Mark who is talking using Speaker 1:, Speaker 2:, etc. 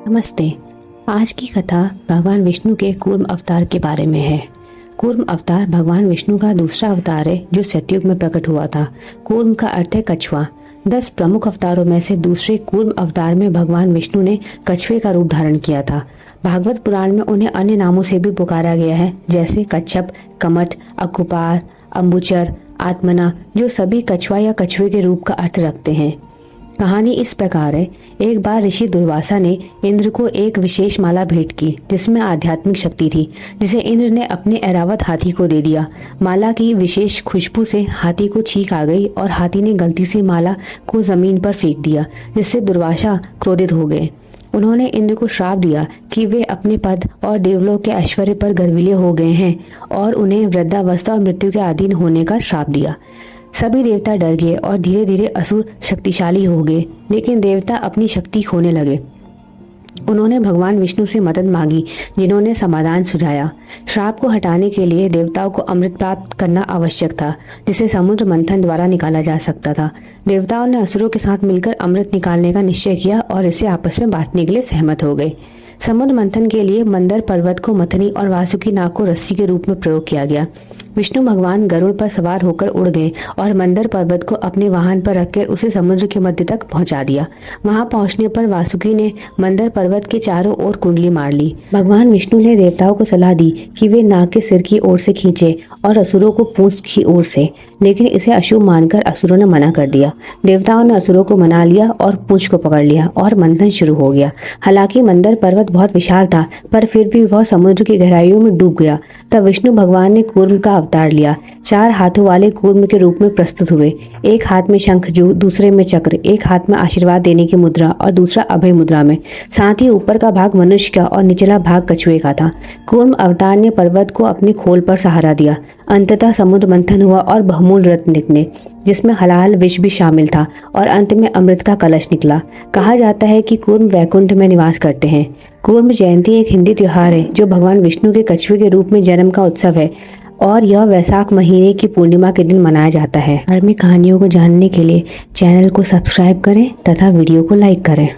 Speaker 1: नमस्ते। आज की कथा भगवान विष्णु के कूर्म अवतार के बारे में है। कूर्म अवतार भगवान विष्णु का दूसरा अवतार है जो सतयुग में प्रकट हुआ था। कूर्म का अर्थ है कछुआ। 10 प्रमुख अवतारों में से दूसरे कूर्म अवतार में भगवान विष्णु ने कछुए का रूप धारण किया था। भागवत पुराण में उन्हें अन्य नामों से भी पुकारा गया है, जैसे कच्छप, कमठ, अकुपार, अम्बुचर, आत्मना, जो सभी कछुआ या कछुए के रूप का अर्थ रखते हैं। कहानी इस प्रकार है। एक बार ऋषि दुर्वासा ने इंद्र को एक विशेष माला भेंट की जिसमें आध्यात्मिक शक्ति थी, जिसे इंद्र ने अपने ऐरावत हाथी को दे दिया। माला की विशेष खुशबू से हाथी को छींक आ गई और हाथी ने गलती से माला को जमीन पर फेंक दिया, जिससे दुर्वासा क्रोधित हो गए। उन्होंने इंद्र को श्राप दिया कि वे अपने पद और देवलोक के ऐश्वर्य पर गर्विले हो गए हैं और उन्हें वृद्धावस्था और मृत्यु के अधीन होने का श्राप दिया। सभी देवता डर गए और धीरे धीरे असुर शक्तिशाली हो गए, लेकिन देवता अपनी शक्ति खोने लगे। उन्होंने भगवान विष्णु से मदद मांगी, जिन्होंने समाधान सुझाया। श्राप को हटाने के लिए देवताओं को अमृत प्राप्त करना आवश्यक था, जिसे समुद्र मंथन द्वारा निकाला जा सकता था। देवताओं ने असुरों के साथ मिलकर अमृत निकालने का निश्चय किया और इसे आपस में बांटने के लिए सहमत हो गए। समुद्र मंथन के लिए मंदर पर्वत को मथनी और वासुकी नाग को रस्सी के रूप में प्रयोग किया गया। विष्णु भगवान गरुड़ पर सवार होकर उड़ गए और मंदर पर्वत को अपने वाहन पर रखकर उसे समुद्र के मध्य तक पहुंचा दिया। वहां पहुंचने पर वासुकी ने मंदर पर्वत के चारों ओर कुंडली मार ली। भगवान विष्णु ने देवताओं को सलाह दी कि वे नाग के सिर की ओर से खींचे और असुरों को पूंछ की ओर से, लेकिन इसे अशुभ मानकर असुरों ने मना कर दिया। देवताओं ने असुरों को मना लिया और पूंछ को पकड़ लिया और मंथन शुरू हो गया। हालांकि मंदर पर्वत बहुत विशाल था, पर फिर भी वह समुद्र की गहराइयों में डूब गया। तब विष्णु भगवान ने कूर्म का अवतार लिया। 4 हाथों वाले कूर्म के रूप में प्रस्तुत हुए। एक हाथ में शंखजू, दूसरे में चक्र, एक हाथ में आशीर्वाद देने की मुद्रा और दूसरा अभय मुद्रा में। साथ ही ऊपर का भाग मनुष्य का और निचला भाग कछुए का था। कूर्म अवतार ने पर्वत को अपने खोल पर सहारा दिया। अंततः समुद्र मंथन हुआ और बहुमूल्य रत्न निकले, जिसमें हलाल विष भी शामिल था, और अंत में अमृत का कलश निकला। कहा जाता है कि कूर्म वैकुंठ में निवास करते हैं। कूर्म जयंती एक हिंदी त्योहार है जो भगवान विष्णु के कछुए के रूप में जन्म का उत्सव है और यह वैशाख महीने की पूर्णिमा के दिन मनाया जाता है। धार्मिक कहानियों को जानने के लिए चैनल को सब्सक्राइब करें तथा वीडियो को लाइक करें।